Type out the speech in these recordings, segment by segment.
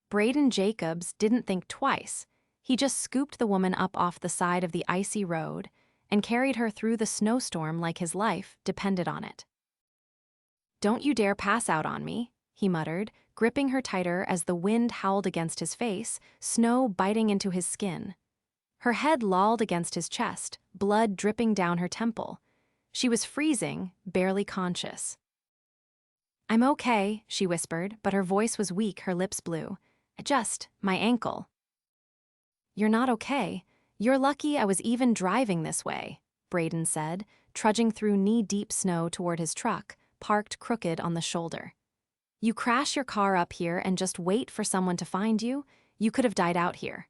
Brayden Jacobs didn't think twice. He just scooped the woman up off the side of the icy road and carried her through the snowstorm like his life depended on it. "Don't you dare pass out on me," he muttered, gripping her tighter as the wind howled against his face, snow biting into his skin. Her head lolled against his chest, blood dripping down her temple. She was freezing, barely conscious. "I'm okay," she whispered, but her voice was weak, her lips blue. My ankle." "You're not okay. You're lucky I was even driving this way," Brayden said, trudging through knee-deep snow toward his truck, parked crooked on the shoulder. "You crash your car up here and just wait for someone to find you? You could have died out here."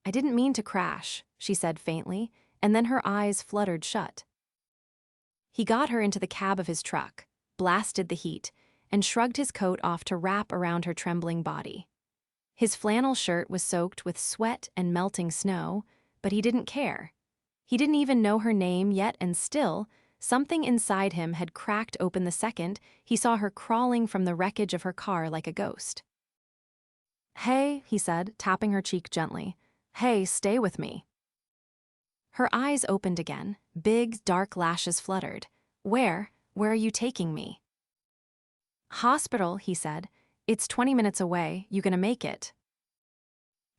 "I didn't mean to crash," she said faintly, and then her eyes fluttered shut. He got her into the cab of his truck, blasted the heat, and shrugged his coat off to wrap around her trembling body. His flannel shirt was soaked with sweat and melting snow, but he didn't care. He didn't even know her name yet, and still, something inside him had cracked open the second he saw her crawling from the wreckage of her car like a ghost. "Hey," he said, tapping her cheek gently. "Hey, stay with me." Her eyes opened again, big, dark lashes fluttered. Where are you taking me?" "Hospital," he said. "It's 20 minutes away. You gonna make it?"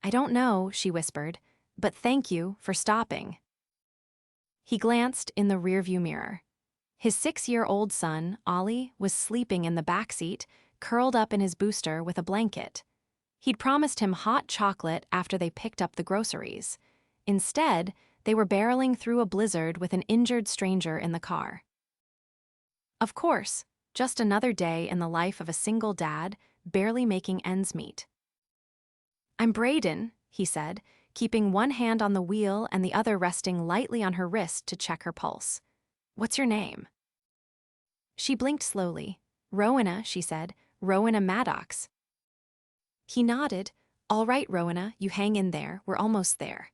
"I don't know," she whispered, "but thank you for stopping." He glanced in the rearview mirror. His 6-year-old son, Ollie, was sleeping in the backseat, curled up in his booster with a blanket. He'd promised him hot chocolate after they picked up the groceries. Instead, they were barreling through a blizzard with an injured stranger in the car. Of course, just another day in the life of a single dad, barely making ends meet. "I'm Brayden," he said, keeping one hand on the wheel and the other resting lightly on her wrist to check her pulse. "What's your name?" She blinked slowly. "Rowena," she said. "Rowena Maddox." He nodded. "All right, Rowena, you hang in there. We're almost there."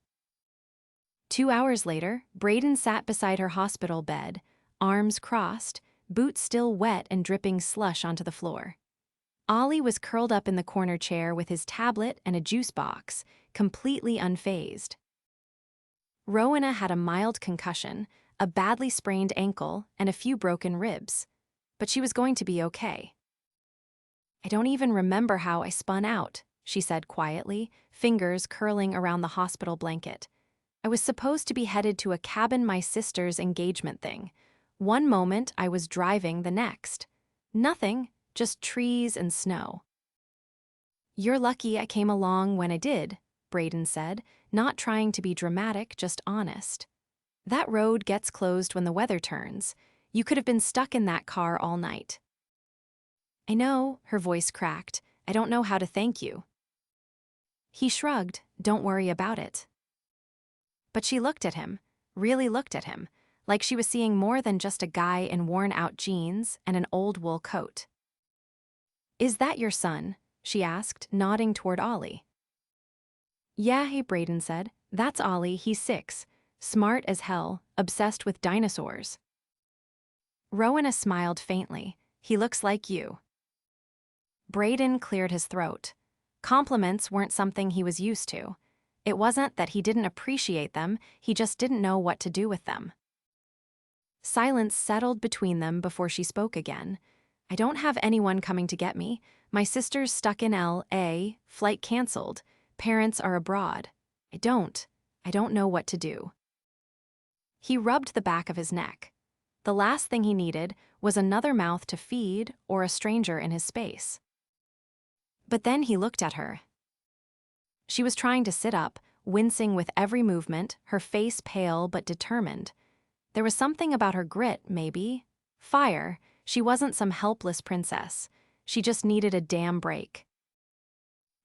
2 hours later, Brayden sat beside her hospital bed, arms crossed, boots still wet and dripping slush onto the floor. Ollie was curled up in the corner chair with his tablet and a juice box, completely unfazed. Rowena had a mild concussion, a badly sprained ankle, and a few broken ribs. But she was going to be okay. "I don't even remember how I spun out," she said quietly, fingers curling around the hospital blanket. "I was supposed to be headed to a cabin my sister's engagement thing. One moment I was driving, the next. Nothing, just trees and snow." "You're lucky I came along when I did," Brayden said, not trying to be dramatic, just honest. "That road gets closed when the weather turns. You could have been stuck in that car all night." "I know," her voice cracked. "I don't know how to thank you." He shrugged. "Don't worry about it." But she looked at him, really looked at him, like she was seeing more than just a guy in worn-out jeans and an old wool coat. "Is that your son?" she asked, nodding toward Ollie. "Yeah," Brayden said. "That's Ollie, he's 6. Smart as hell, obsessed with dinosaurs." Rowena smiled faintly. "He looks like you." Brayden cleared his throat. Compliments weren't something he was used to. It wasn't that he didn't appreciate them, he just didn't know what to do with them. Silence settled between them before she spoke again. "I don't have anyone coming to get me. My sister's stuck in L.A., flight canceled. Parents are abroad. I don't know what to do." He rubbed the back of his neck. The last thing he needed was another mouth to feed or a stranger in his space. But then he looked at her. She was trying to sit up, wincing with every movement, her face pale but determined. There was something about her grit, maybe. Fire. She wasn't some helpless princess. She just needed a damn break.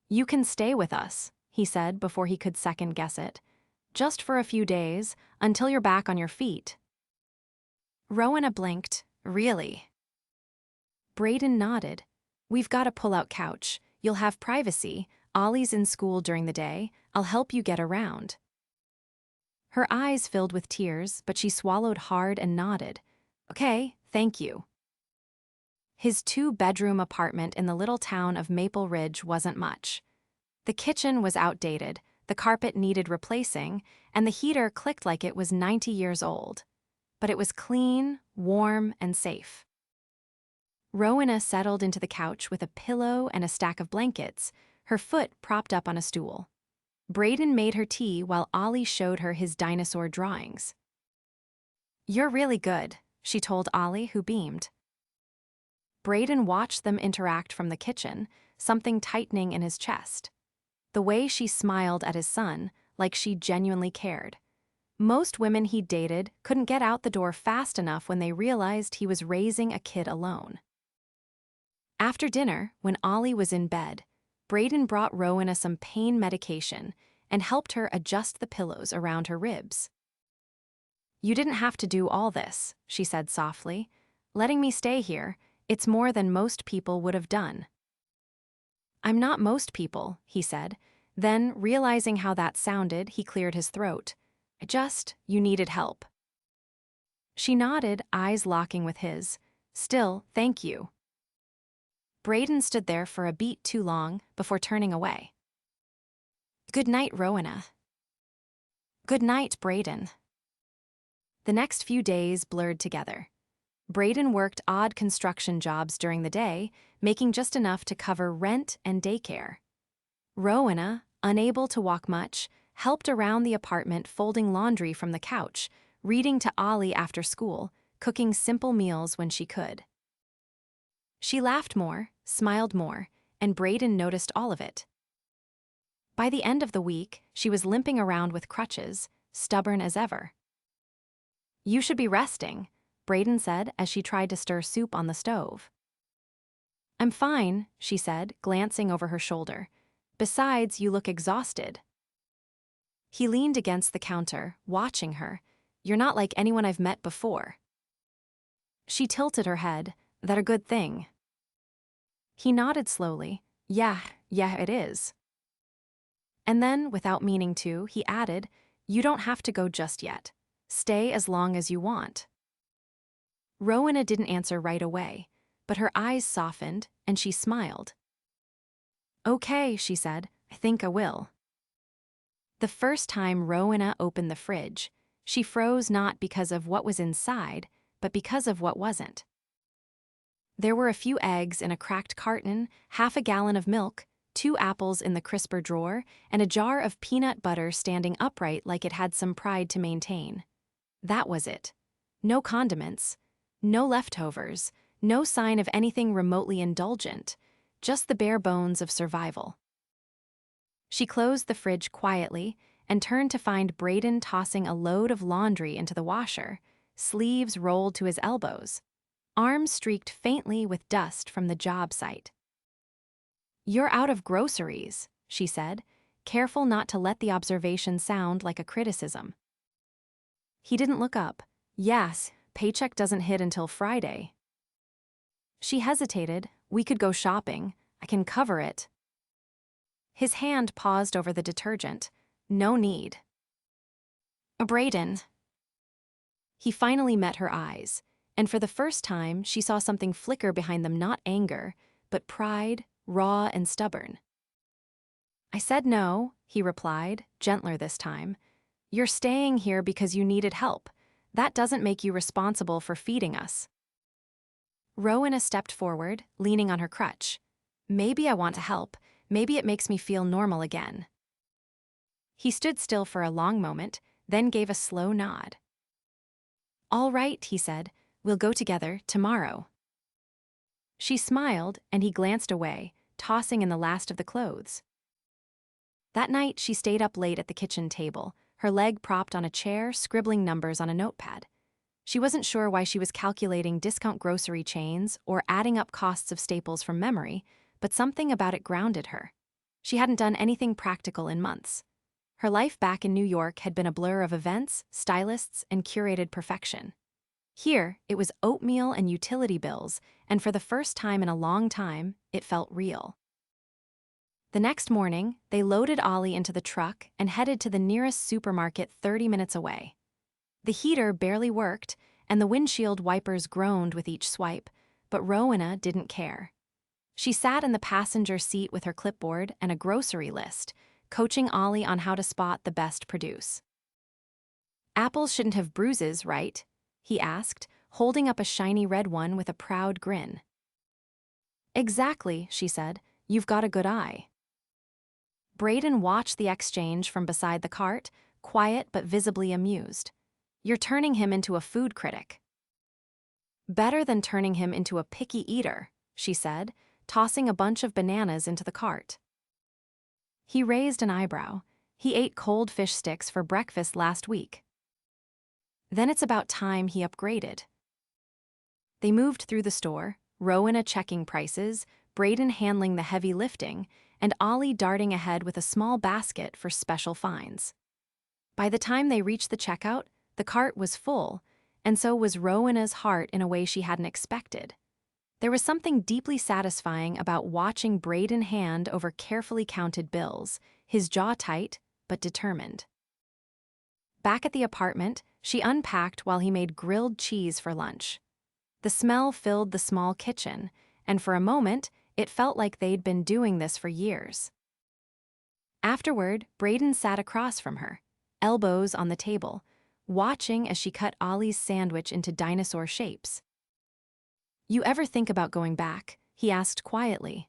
"You can stay with us," he said before he could second-guess it. "Just for a few days, until you're back on your feet." Rowena blinked. "Really?" Brayden nodded. "We've got a pull-out couch. You'll have privacy. Ollie's in school during the day. I'll help you get around." Her eyes filled with tears, but she swallowed hard and nodded. "Okay, thank you." His two-bedroom apartment in the little town of Maple Ridge wasn't much. The kitchen was outdated, the carpet needed replacing, and the heater clicked like it was 90 years old. But it was clean, warm, and safe. Rowena settled into the couch with a pillow and a stack of blankets, her foot propped up on a stool. Brayden made her tea while Ollie showed her his dinosaur drawings. "You're really good," she told Ollie, who beamed. Brayden watched them interact from the kitchen, something tightening in his chest. The way she smiled at his son, like she genuinely cared. Most women he dated couldn't get out the door fast enough when they realized he was raising a kid alone. After dinner, when Ollie was in bed, Brayden brought Rowena some pain medication and helped her adjust the pillows around her ribs. "You didn't have to do all this," she said softly. "Letting me stay here, it's more than most people would have done." "I'm not most people," he said. Then, realizing how that sounded, he cleared his throat. You needed help." She nodded, eyes locking with his. "Still, thank you." Brayden stood there for a beat too long before turning away. "Good night, Rowena." "Good night, Brayden." The next few days blurred together. Brayden worked odd construction jobs during the day, making just enough to cover rent and daycare. Rowena, unable to walk much, helped around the apartment folding laundry from the couch, reading to Ollie after school, cooking simple meals when she could. She laughed more, smiled more, and Brayden noticed all of it. By the end of the week, she was limping around with crutches, stubborn as ever. "You should be resting," Brayden said as she tried to stir soup on the stove. "I'm fine," she said, glancing over her shoulder. "Besides, you look exhausted." He leaned against the counter, watching her. "You're not like anyone I've met before." She tilted her head. "That a good thing?" He nodded slowly. Yeah, it is." And then, without meaning to, he added, "You don't have to go just yet. Stay as long as you want." Rowena didn't answer right away, but her eyes softened, and she smiled. "Okay," she said, "I think I will." The first time Rowena opened the fridge, she froze not because of what was inside, but because of what wasn't. There were a few eggs in a cracked carton, half a gallon of milk, 2 apples in the crisper drawer, and a jar of peanut butter standing upright like it had some pride to maintain. That was it. No condiments, no leftovers, no sign of anything remotely indulgent, just the bare bones of survival. She closed the fridge quietly and turned to find Brayden tossing a load of laundry into the washer, sleeves rolled to his elbows, arms streaked faintly with dust from the job site. "You're out of groceries," she said, careful not to let the observation sound like a criticism. He didn't look up. "Yes, paycheck doesn't hit until Friday." She hesitated. "We could go shopping. I can cover it." His hand paused over the detergent. "No need." "Brayden." He finally met her eyes, and for the first time she saw something flicker behind them, not anger, but pride, raw and stubborn. "I said no," he replied, gentler this time. "You're staying here because you needed help. That doesn't make you responsible for feeding us." Rowena stepped forward, leaning on her crutch. "Maybe I want to help. Maybe it makes me feel normal again." He stood still for a long moment, then gave a slow nod. "All right," he said. "We'll go together tomorrow." She smiled, and he glanced away, tossing in the last of the clothes. That night, she stayed up late at the kitchen table, her leg propped on a chair, scribbling numbers on a notepad. She wasn't sure why she was calculating discount grocery chains or adding up costs of staples from memory, but something about it grounded her. She hadn't done anything practical in months. Her life back in New York had been a blur of events, stylists, and curated perfection. Here, it was oatmeal and utility bills, and for the first time in a long time, it felt real. The next morning, they loaded Ollie into the truck and headed to the nearest supermarket 30 minutes away. The heater barely worked, and the windshield wipers groaned with each swipe, but Rowena didn't care. She sat in the passenger seat with her clipboard and a grocery list, coaching Ollie on how to spot the best produce. "Apples shouldn't have bruises, right?" he asked, holding up a shiny red one with a proud grin. "Exactly," she said. "You've got a good eye." Brayden watched the exchange from beside the cart, quiet but visibly amused. "You're turning him into a food critic." "Better than turning him into a picky eater," she said, tossing a bunch of bananas into the cart. He raised an eyebrow. "He ate cold fish sticks for breakfast last week." "Then it's about time he upgraded." They moved through the store, Rowena checking prices, Brayden handling the heavy lifting, and Ollie darting ahead with a small basket for special finds. By the time they reached the checkout, the cart was full, and so was Rowena's heart in a way she hadn't expected. There was something deeply satisfying about watching Brayden hand over carefully counted bills, his jaw tight but determined. Back at the apartment, she unpacked while he made grilled cheese for lunch. The smell filled the small kitchen, and for a moment, it felt like they'd been doing this for years. Afterward, Brayden sat across from her, elbows on the table, watching as she cut Ollie's sandwich into dinosaur shapes. "You ever think about going back?" he asked quietly.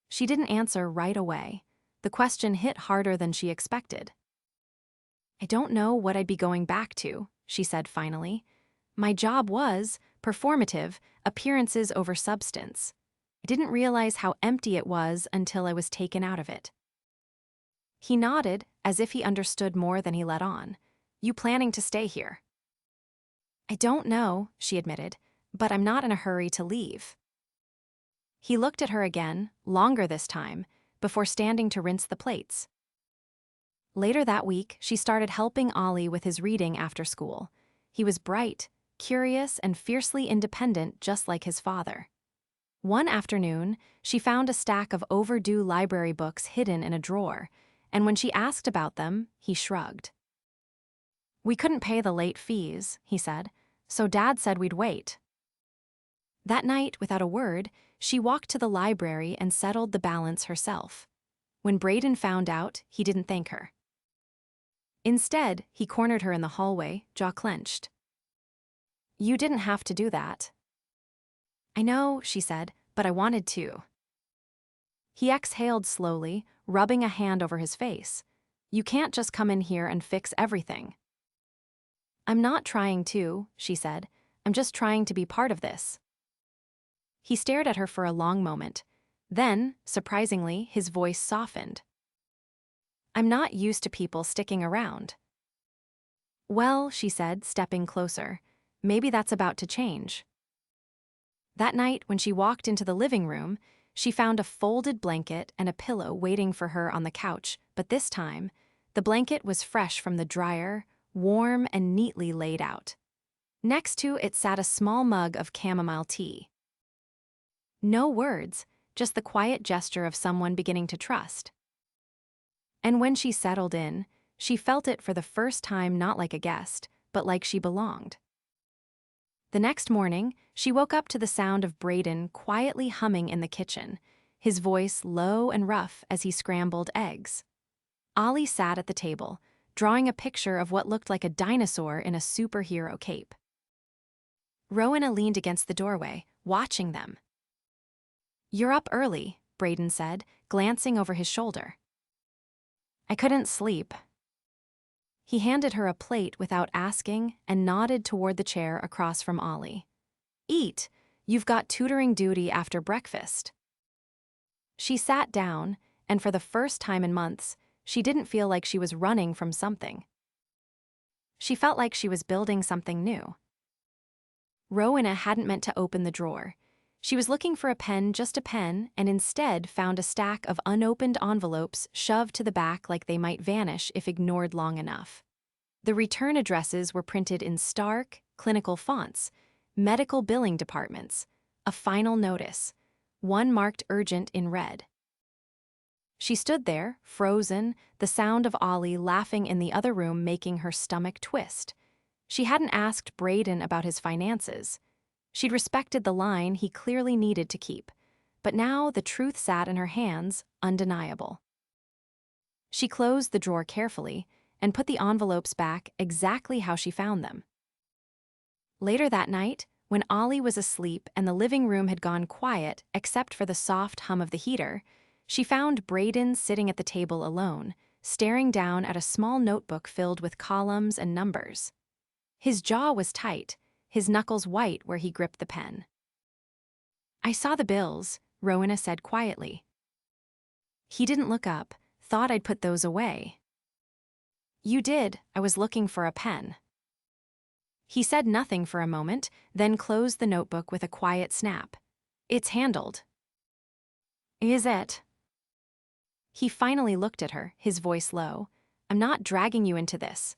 She didn't answer right away. The question hit harder than she expected. "I don't know what I'd be going back to," she said finally. "My job was performative, appearances over substance. I didn't realize how empty it was until I was taken out of it." He nodded, as if he understood more than he let on. "You planning to stay here?" "I don't know," she admitted, "but I'm not in a hurry to leave." He looked at her again, longer this time, before standing to rinse the plates. Later that week, she started helping Ollie with his reading after school. He was bright, curious, and fiercely independent, just like his father. One afternoon, she found a stack of overdue library books hidden in a drawer, and when she asked about them, he shrugged. "We couldn't pay the late fees," he said, "so Dad said we'd wait." That night, without a word, she walked to the library and settled the balance herself. When Brayden found out, he didn't thank her. Instead, he cornered her in the hallway, jaw clenched. "You didn't have to do that." "I know," she said, "but I wanted to." He exhaled slowly, rubbing a hand over his face. "You can't just come in here and fix everything." "I'm not trying to," she said. "I'm just trying to be part of this." He stared at her for a long moment. Then, surprisingly, his voice softened. "I'm not used to people sticking around." "Well," she said, stepping closer, "maybe that's about to change." That night, when she walked into the living room, she found a folded blanket and a pillow waiting for her on the couch, but this time, the blanket was fresh from the dryer, warm and neatly laid out. Next to it sat a small mug of chamomile tea. No words, just the quiet gesture of someone beginning to trust. And when she settled in, she felt it for the first time not like a guest, but like she belonged. The next morning, she woke up to the sound of Brayden quietly humming in the kitchen, his voice low and rough as he scrambled eggs. Ollie sat at the table, drawing a picture of what looked like a dinosaur in a superhero cape. Rowena leaned against the doorway, watching them. "You're up early," Brayden said, glancing over his shoulder. "I couldn't sleep." He handed her a plate without asking and nodded toward the chair across from Ollie. "Eat. You've got tutoring duty after breakfast." She sat down, and for the first time in months, she didn't feel like she was running from something. She felt like she was building something new. Rowena hadn't meant to open the drawer. She was looking for a pen, just a pen, and instead found a stack of unopened envelopes shoved to the back like they might vanish if ignored long enough. The return addresses were printed in stark, clinical fonts, medical billing departments, a final notice, one marked urgent in red. She stood there, frozen, the sound of Ollie laughing in the other room making her stomach twist. She hadn't asked Brayden about his finances. She'd respected the line he clearly needed to keep, but now the truth sat in her hands, undeniable. She closed the drawer carefully and put the envelopes back exactly how she found them. Later that night, when Ollie was asleep and the living room had gone quiet except for the soft hum of the heater, she found Brayden sitting at the table alone, staring down at a small notebook filled with columns and numbers. His jaw was tight, his knuckles white where he gripped the pen. "I saw the bills," Rowena said quietly. He didn't look up, thought I'd put those away. "You did, I was looking for a pen." He said nothing for a moment, then closed the notebook with a quiet snap. "It's handled." "Is it?" He finally looked at her, his voice low. "I'm not dragging you into this."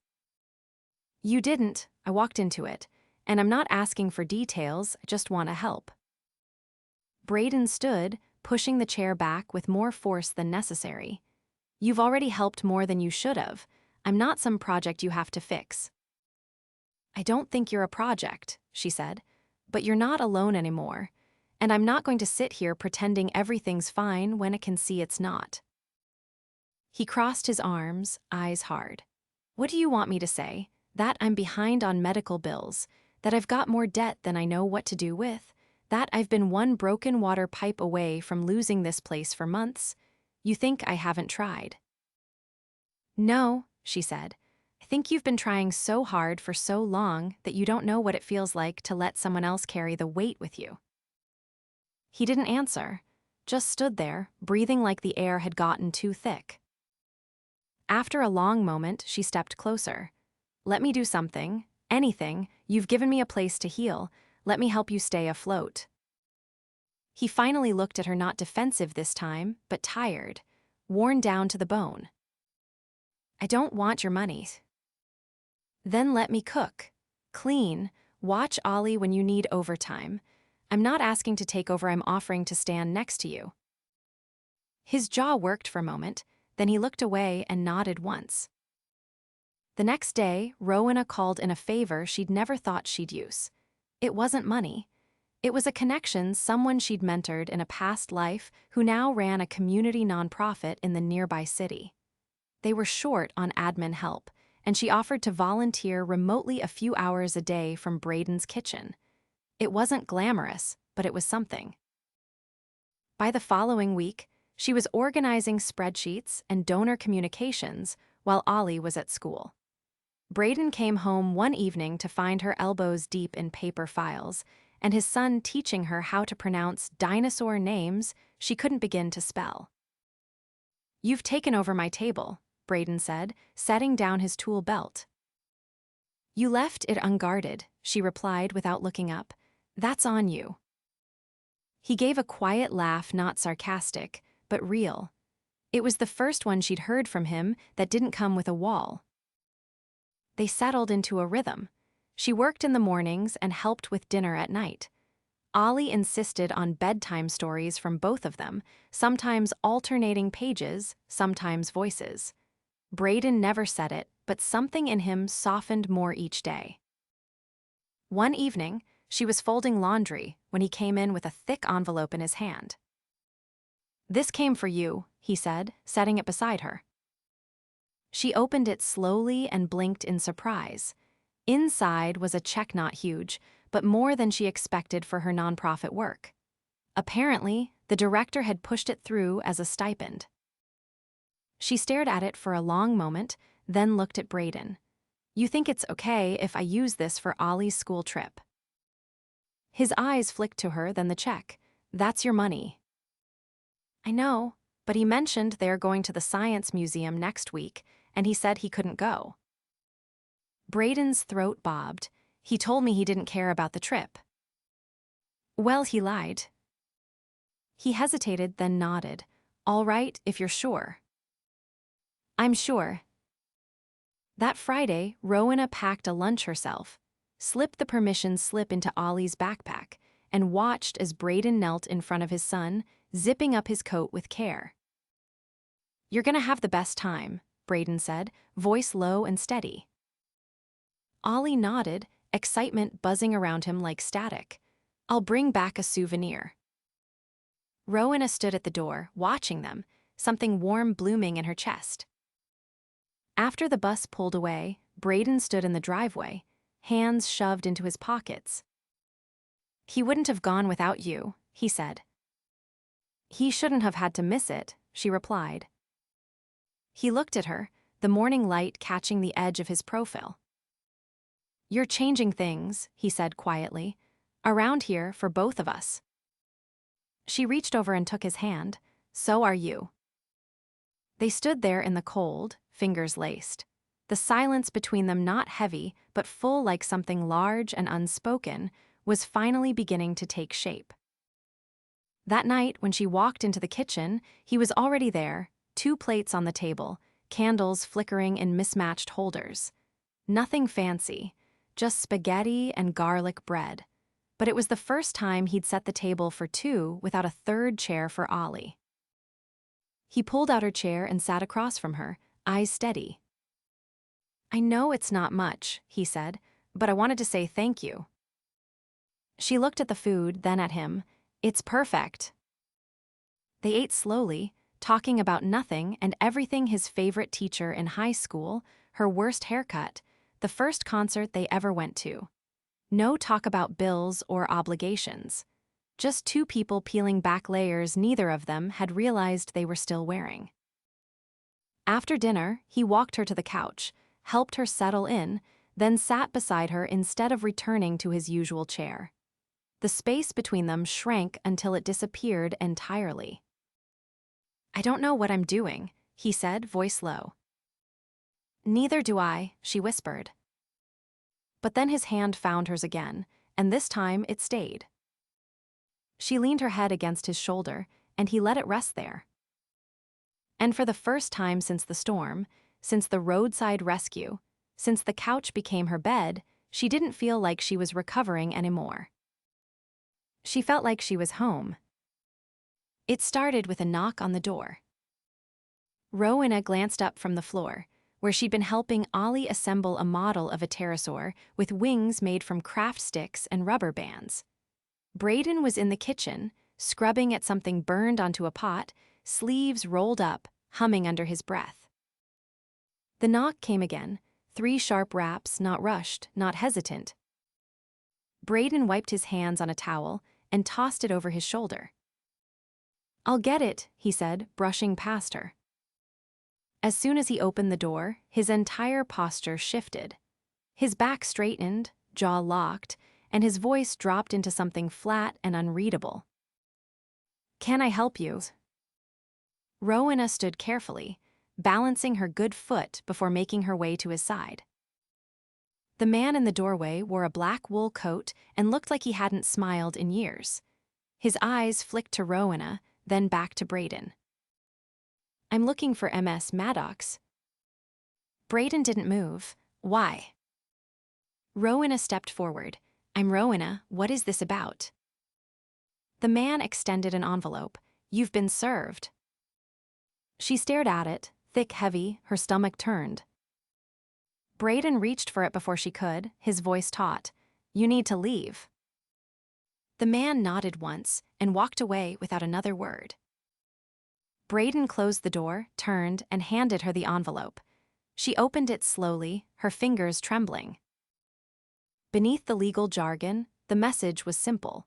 "You didn't, I walked into it. And I'm not asking for details, I just want to help." Brayden stood, pushing the chair back with more force than necessary. "You've already helped more than you should have. I'm not some project you have to fix." "I don't think you're a project," she said, "but you're not alone anymore. And I'm not going to sit here pretending everything's fine when I can see it's not." He crossed his arms, eyes hard. "What do you want me to say? That I'm behind on medical bills? That I've got more debt than I know what to do with? That I've been one broken water pipe away from losing this place for months? You think I haven't tried?" "No," she said. "I think you've been trying so hard for so long that you don't know what it feels like to let someone else carry the weight with you." He didn't answer, just stood there, breathing like the air had gotten too thick. After a long moment, she stepped closer. "Let me do something, anything. You've given me a place to heal. Let me help you stay afloat." He finally looked at her, not defensive this time, but tired, worn down to the bone. "I don't want your money." "Then let me cook, clean, watch Ollie when you need overtime. I'm not asking to take over, I'm offering to stand next to you." His jaw worked for a moment, then he looked away and nodded once. The next day, Rowena called in a favor she'd never thought she'd use. It wasn't money. It was a connection, someone she'd mentored in a past life who now ran a community nonprofit in the nearby city. They were short on admin help, and she offered to volunteer remotely a few hours a day from Brayden's kitchen. It wasn't glamorous, but it was something. By the following week, she was organizing spreadsheets and donor communications while Ollie was at school. Brayden came home one evening to find her elbows deep in paper files, and his son teaching her how to pronounce dinosaur names she couldn't begin to spell. "You've taken over my table," Brayden said, setting down his tool belt. "You left it unguarded," she replied without looking up. "That's on you." He gave a quiet laugh, not sarcastic, but real. It was the first one she'd heard from him that didn't come with a wall. They settled into a rhythm. She worked in the mornings and helped with dinner at night. Ollie insisted on bedtime stories from both of them, sometimes alternating pages, sometimes voices. Brayden never said it, but something in him softened more each day. One evening, she was folding laundry when he came in with a thick envelope in his hand. "This came for you," he said, setting it beside her. She opened it slowly and blinked in surprise. Inside was a check, not huge, but more than she expected for her nonprofit work. Apparently, the director had pushed it through as a stipend. She stared at it for a long moment, then looked at Brayden. "You think it's okay if I use this for Ollie's school trip?" His eyes flicked to her, then the check. "That's your money." "I know, but he mentioned they're going to the Science Museum next week, and he said he couldn't go." Brayden's throat bobbed. "He told me he didn't care about the trip." "Well, he lied." He hesitated, then nodded. "All right, if you're sure." "I'm sure." That Friday, Rowena packed a lunch herself, slipped the permission slip into Ollie's backpack, and watched as Brayden knelt in front of his son, zipping up his coat with care. "You're gonna have the best time," Brayden said, voice low and steady. Ollie nodded, excitement buzzing around him like static. I'll bring back a souvenir. Rowena stood at the door, watching them, something warm blooming in her chest. After the bus pulled away, Brayden stood in the driveway, hands shoved into his pockets. He wouldn't have gone without you, he said. He shouldn't have had to miss it, she replied. He looked at her, the morning light catching the edge of his profile. You're changing things, he said quietly, around here for both of us. She reached over and took his hand. So are you. They stood there in the cold, fingers laced. The silence between them not heavy, but full like something large and unspoken, was finally beginning to take shape. That night, when she walked into the kitchen, he was already there, 2 plates on the table, candles flickering in mismatched holders. Nothing fancy, just spaghetti and garlic bread. But it was the first time he'd set the table for 2 without a third chair for Ollie. He pulled out her chair and sat across from her, eyes steady. I know it's not much, he said, but I wanted to say thank you. She looked at the food, then at him. It's perfect. They ate slowly, talking about nothing and everything: his favorite teacher in high school, her worst haircut, the first concert they ever went to. No talk about bills or obligations. Just 2 people peeling back layers neither of them had realized they were still wearing. After dinner, he walked her to the couch, helped her settle in, then sat beside her instead of returning to his usual chair. The space between them shrank until it disappeared entirely. I don't know what I'm doing, he said, voice low. Neither do I, she whispered. But then his hand found hers again, and this time it stayed. She leaned her head against his shoulder, and he let it rest there. And for the first time since the storm, since the roadside rescue, since the couch became her bed, she didn't feel like she was recovering anymore. She felt like she was home. It started with a knock on the door. Rowena glanced up from the floor, where she'd been helping Ollie assemble a model of a pterosaur with wings made from craft sticks and rubber bands. Brayden was in the kitchen, scrubbing at something burned onto a pot, sleeves rolled up, humming under his breath. The knock came again, 3 sharp raps, not rushed, not hesitant. Brayden wiped his hands on a towel and tossed it over his shoulder. I'll get it, he said, brushing past her. As soon as he opened the door, his entire posture shifted. His back straightened, jaw locked, and his voice dropped into something flat and unreadable. Can I help you? Rowena stood carefully, balancing her good foot before making her way to his side. The man in the doorway wore a black wool coat and looked like he hadn't smiled in years. His eyes flicked to Rowena, then back to Brayden. I'm looking for Ms. Maddox. Brayden didn't move. Why? Rowena stepped forward. I'm Rowena, what is this about? The man extended an envelope. You've been served. She stared at it, thick, heavy, her stomach turned. Brayden reached for it before she could, his voice taut. You need to leave. The man nodded once and walked away without another word. Brayden closed the door, turned, and handed her the envelope. She opened it slowly, her fingers trembling. Beneath the legal jargon, the message was simple.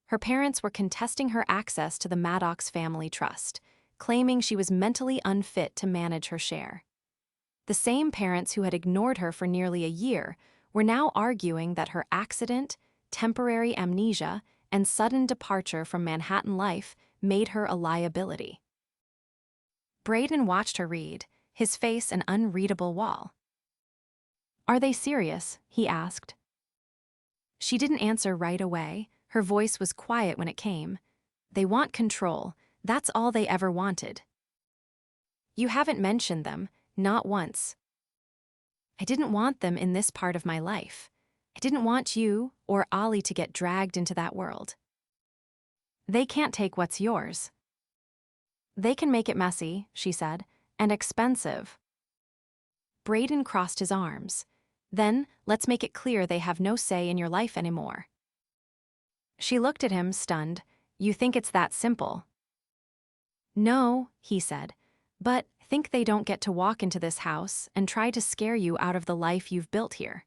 Her parents were contesting her access to the Maddox family trust, claiming she was mentally unfit to manage her share. The same parents who had ignored her for nearly a year were now arguing that her accident, temporary amnesia, and sudden departure from Manhattan life made her a liability. Brayden watched her read, his face an unreadable wall. Are they serious? He asked. She didn't answer right away. Her voice was quiet when it came. They want control. That's all they ever wanted. You haven't mentioned them, not once. I didn't want them in this part of my life. I didn't want you or Ollie to get dragged into that world. They can't take what's yours. They can make it messy, she said, and expensive. Brayden crossed his arms. Then, let's make it clear they have no say in your life anymore. She looked at him, stunned. You think it's that simple? No, he said. But think they don't get to walk into this house and try to scare you out of the life you've built here.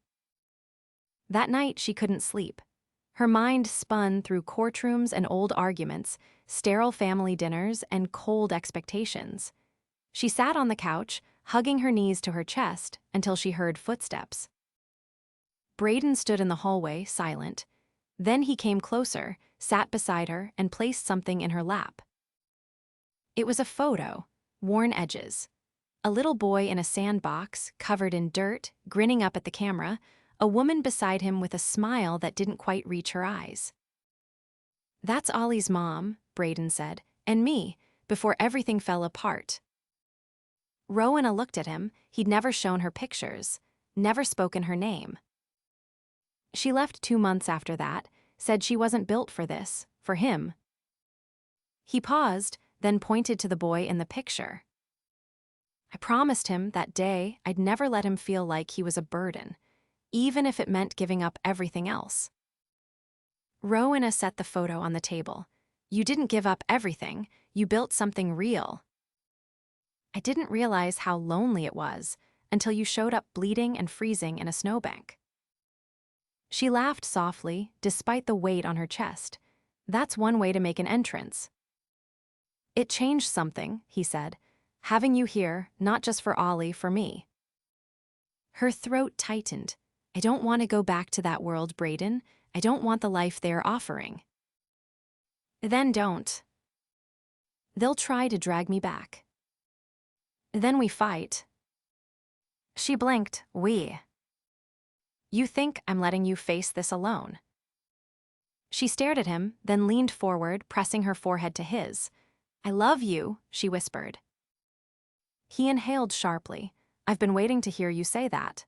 That night she couldn't sleep. Her mind spun through courtrooms and old arguments, sterile family dinners, and cold expectations. She sat on the couch, hugging her knees to her chest, until she heard footsteps. Brayden stood in the hallway, silent. Then he came closer, sat beside her, and placed something in her lap. It was a photo, worn edges. A little boy in a sandbox, covered in dirt, grinning up at the camera, a woman beside him with a smile that didn't quite reach her eyes. That's Ollie's mom, Brayden said, and me, before everything fell apart. Rowena looked at him. He'd never shown her pictures, never spoken her name. She left 2 months after that, said she wasn't built for this, for him. He paused, then pointed to the boy in the picture. I promised him that day I'd never let him feel like he was a burden, even if it meant giving up everything else. Rowena set the photo on the table. You didn't give up everything, you built something real. I didn't realize how lonely it was until you showed up bleeding and freezing in a snowbank. She laughed softly, despite the weight on her chest. That's one way to make an entrance. It changed something, he said. Having you here, not just for Ollie, for me. Her throat tightened. I don't want to go back to that world, Brayden. I don't want the life they're offering. Then don't. They'll try to drag me back. Then we fight. She blinked. We. You think I'm letting you face this alone? She stared at him, then leaned forward, pressing her forehead to his. I love you, she whispered. He inhaled sharply. I've been waiting to hear you say that.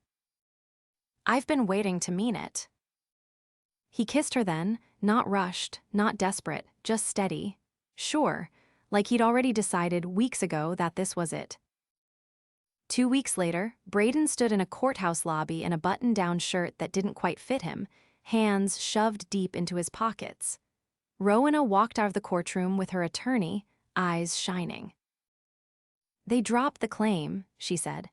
I've been waiting to mean it. He kissed her then, not rushed, not desperate, just steady. Sure, like he'd already decided weeks ago that this was it. 2 weeks later, Brayden stood in a courthouse lobby in a button-down shirt that didn't quite fit him, hands shoved deep into his pockets. Rowena walked out of the courtroom with her attorney, eyes shining. They dropped the claim, she said.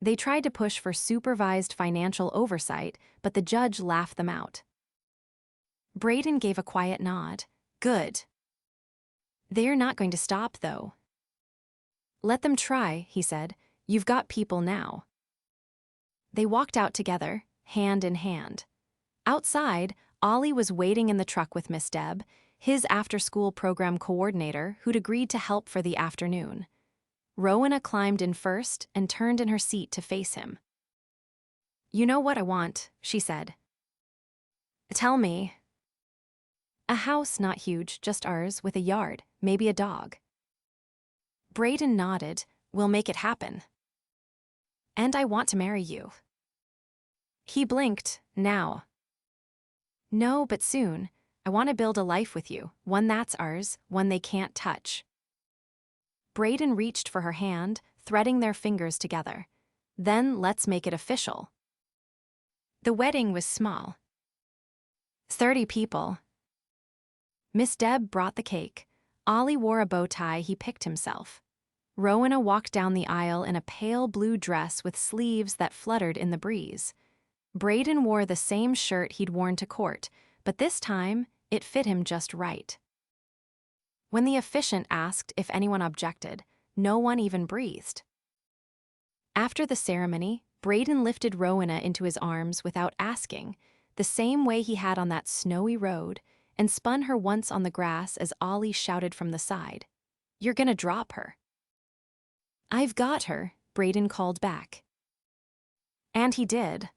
They tried to push for supervised financial oversight, but the judge laughed them out. Brayden gave a quiet nod. Good. They're not going to stop, though. Let them try, he said. You've got people now. They walked out together, hand in hand. Outside, Ollie was waiting in the truck with Miss Deb, his after-school program coordinator who'd agreed to help for the afternoon. Rowena climbed in first and turned in her seat to face him. You know what I want, she said. Tell me. A house not huge, just ours, with a yard, maybe a dog. Brayden nodded. We'll make it happen. And I want to marry you. He blinked. Now. No, but soon. I want to build a life with you, one that's ours, one they can't touch. Brayden reached for her hand, threading their fingers together. Then let's make it official. The wedding was small. 30 people. Miss Deb brought the cake. Ollie wore a bow tie he picked himself. Rowena walked down the aisle in a pale blue dress with sleeves that fluttered in the breeze. Brayden wore the same shirt he'd worn to court, but this time it fit him just right. When the officiant asked if anyone objected, no one even breathed. After the ceremony, Brayden lifted Rowena into his arms without asking, the same way he had on that snowy road, and spun her once on the grass as Ollie shouted from the side. You're gonna drop her. I've got her, Brayden called back. And he did.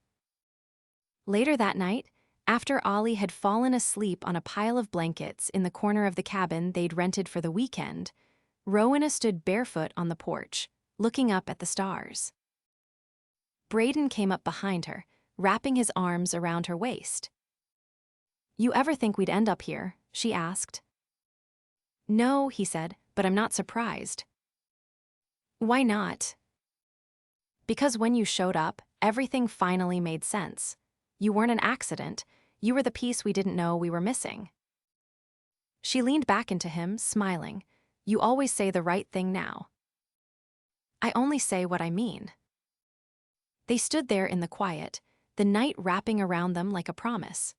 Later that night, after Ollie had fallen asleep on a pile of blankets in the corner of the cabin they'd rented for the weekend, Rowena stood barefoot on the porch, looking up at the stars. Brayden came up behind her, wrapping his arms around her waist. You ever think we'd end up here? She asked. No, he said, but I'm not surprised. Why not? Because when you showed up, everything finally made sense. You weren't an accident. You were the piece we didn't know we were missing. She leaned back into him, smiling. You always say the right thing now. I only say what I mean. They stood there in the quiet, the night wrapping around them like a promise.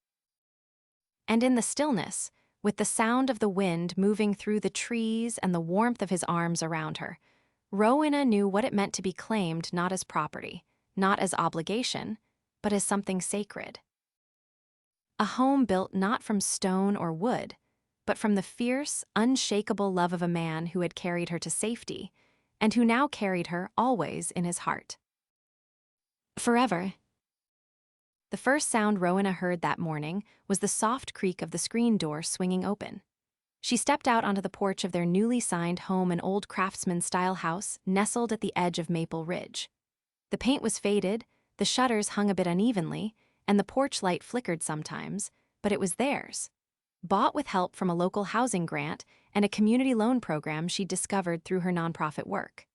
And in the stillness, with the sound of the wind moving through the trees and the warmth of his arms around her, Rowena knew what it meant to be claimed not as property, not as obligation, but as something sacred. A home built not from stone or wood, but from the fierce, unshakable love of a man who had carried her to safety, and who now carried her always in his heart. Forever. The first sound Rowena heard that morning was the soft creak of the screen door swinging open. She stepped out onto the porch of their newly signed home, an old craftsman-style house nestled at the edge of Maple Ridge. The paint was faded, the shutters hung a bit unevenly, and the porch light flickered sometimes, but it was theirs. Bought with help from a local housing grant and a community loan program she'd discovered through her nonprofit work.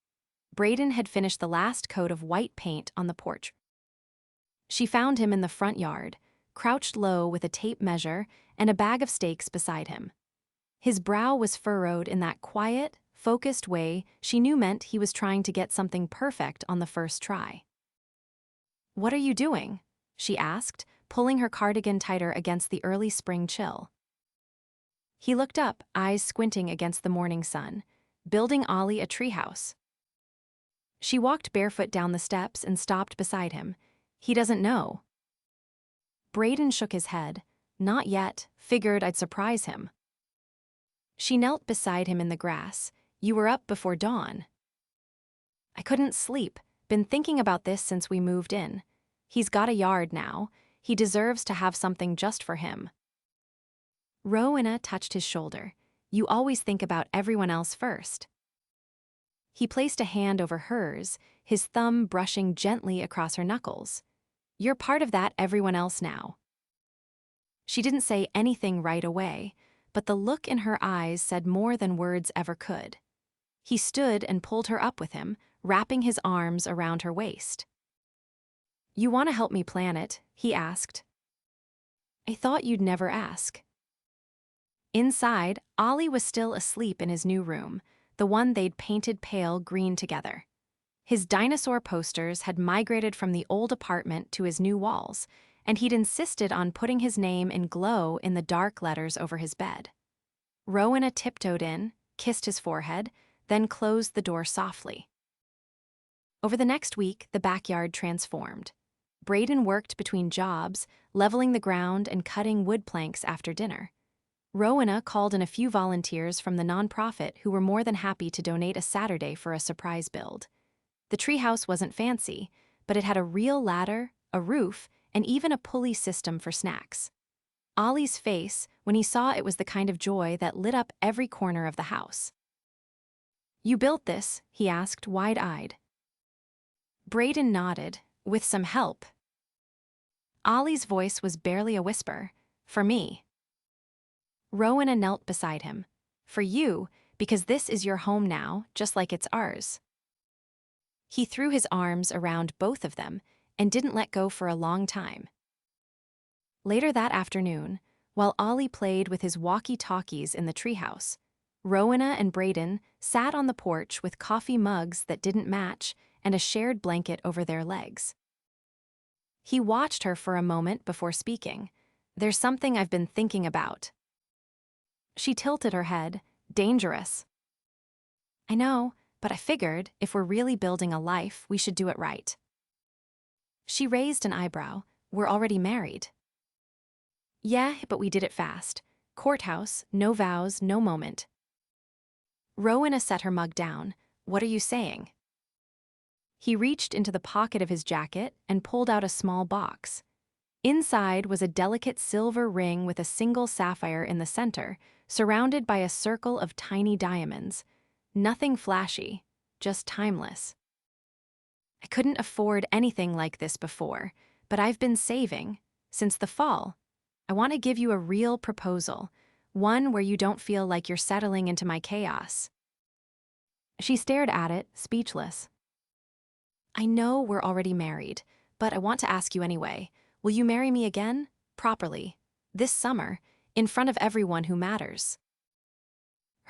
Brayden had finished the last coat of white paint on the porch. She found him in the front yard, crouched low with a tape measure and a bag of stakes beside him. His brow was furrowed in that quiet, focused way she knew meant he was trying to get something perfect on the first try. "What are you doing?" she asked, pulling her cardigan tighter against the early spring chill. He looked up, eyes squinting against the morning sun. "Building Ollie a treehouse." She walked barefoot down the steps and stopped beside him. "He doesn't know." Brayden shook his head. "Not yet. Figured I'd surprise him." She knelt beside him in the grass. "You were up before dawn." "I couldn't sleep. Been thinking about this since we moved in. He's got a yard now. He deserves to have something just for him." Rowena touched his shoulder. "You always think about everyone else first." He placed a hand over hers, his thumb brushing gently across her knuckles. "You're part of that everyone else now." She didn't say anything right away, but the look in her eyes said more than words ever could. He stood and pulled her up with him, wrapping his arms around her waist. "You want to help me plan it?" he asked. "I thought you'd never ask." Inside, Ollie was still asleep in his new room, the one they'd painted pale green together. His dinosaur posters had migrated from the old apartment to his new walls, and he'd insisted on putting his name in glow in the dark letters over his bed. Rowena tiptoed in, kissed his forehead, then closed the door softly. Over the next week, the backyard transformed. Brayden worked between jobs, leveling the ground and cutting wood planks after dinner. Rowena called in a few volunteers from the nonprofit who were more than happy to donate a Saturday for a surprise build. The treehouse wasn't fancy, but it had a real ladder, a roof, and even a pulley system for snacks. Ollie's face, when he saw it, was the kind of joy that lit up every corner of the house. "You built this?" he asked, wide-eyed. Brayden nodded, "with some help." Ollie's voice was barely a whisper. "For me." Rowena knelt beside him. "For you, because this is your home now, just like it's ours." He threw his arms around both of them and didn't let go for a long time. Later that afternoon, while Ollie played with his walkie-talkies in the treehouse, Rowena and Brayden sat on the porch with coffee mugs that didn't match and a shared blanket over their legs. He watched her for a moment before speaking. "There's something I've been thinking about." She tilted her head. "Dangerous." "I know, but I figured if we're really building a life, we should do it right." She raised an eyebrow. "We're already married." "Yeah, but we did it fast. Courthouse, no vows, no moment." Rowena set her mug down. "What are you saying?" He reached into the pocket of his jacket and pulled out a small box. Inside was a delicate silver ring with a single sapphire in the center, surrounded by a circle of tiny diamonds. Nothing flashy, just timeless. "I couldn't afford anything like this before, but I've been saving. Since the fall. I want to give you a real proposal, one where you don't feel like you're settling into my chaos." She stared at it, speechless. "I know we're already married, but I want to ask you anyway. Will you marry me again? Properly. This summer, in front of everyone who matters?"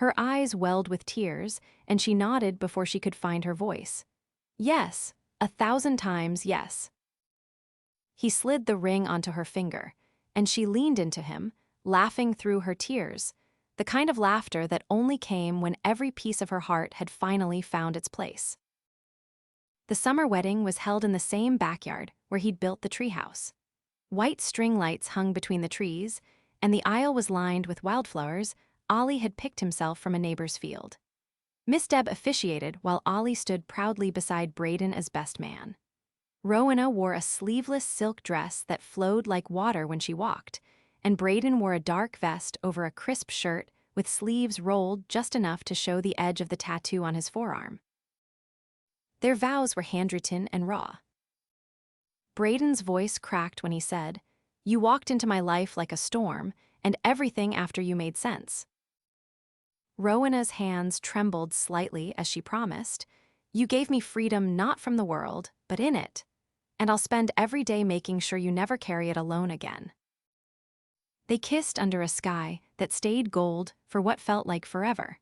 Her eyes welled with tears, and she nodded before she could find her voice. Yes, 1,000 times yes. He slid the ring onto her finger, and she leaned into him, laughing through her tears, the kind of laughter that only came when every piece of her heart had finally found its place. The summer wedding was held in the same backyard where he'd built the treehouse. White string lights hung between the trees, and the aisle was lined with wildflowers Ollie had picked himself from a neighbor's field. Miss Deb officiated while Ollie stood proudly beside Brayden as best man. Rowena wore a sleeveless silk dress that flowed like water when she walked, and Brayden wore a dark vest over a crisp shirt with sleeves rolled just enough to show the edge of the tattoo on his forearm. Their vows were handwritten and raw. Brayden's voice cracked when he said, "You walked into my life like a storm, and everything after you made sense." Rowena's hands trembled slightly as she promised, "You gave me freedom not from the world, but in it, and I'll spend every day making sure you never carry it alone again." They kissed under a sky that stayed gold for what felt like forever.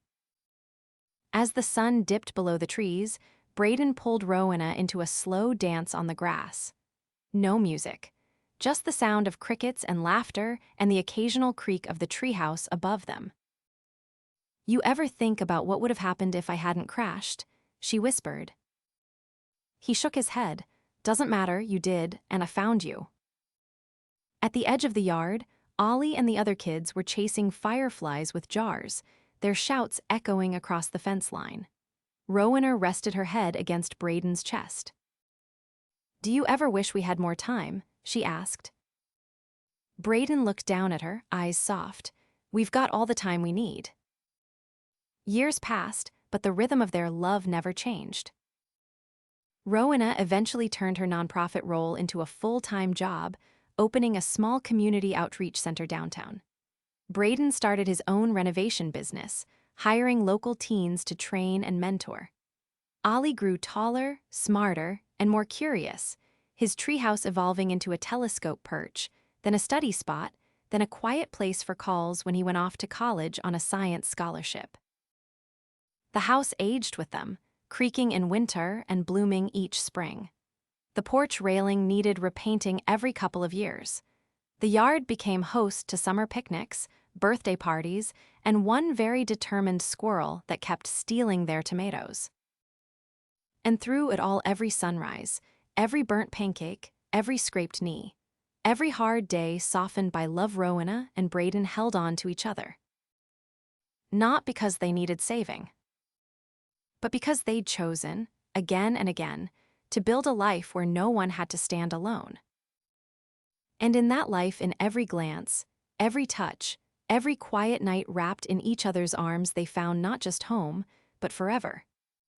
As the sun dipped below the trees, Brayden pulled Rowena into a slow dance on the grass. No music, just the sound of crickets and laughter and the occasional creak of the treehouse above them. "You ever think about what would have happened if I hadn't crashed?" she whispered. He shook his head. "Doesn't matter, you did, and I found you." At the edge of the yard, Ollie and the other kids were chasing fireflies with jars, their shouts echoing across the fence line. Rowena rested her head against Brayden's chest. "Do you ever wish we had more time?" she asked. Brayden looked down at her, eyes soft. "We've got all the time we need." Years passed, but the rhythm of their love never changed. Rowena eventually turned her nonprofit role into a full-time job, opening a small community outreach center downtown. Brayden started his own renovation business, hiring local teens to train and mentor. Ollie grew taller, smarter, and more curious, his treehouse evolving into a telescope perch, then a study spot, then a quiet place for calls when he went off to college on a science scholarship. The house aged with them, creaking in winter and blooming each spring. The porch railing needed repainting every couple of years. The yard became host to summer picnics, birthday parties, and one very determined squirrel that kept stealing their tomatoes. And through it all, every sunrise, every burnt pancake, every scraped knee, every hard day softened by love, Rowena and Brayden held on to each other. Not because they needed saving, but because they'd chosen, again and again, to build a life where no one had to stand alone. And in that life, in every glance, every touch, every quiet night wrapped in each other's arms, they found not just home, but forever.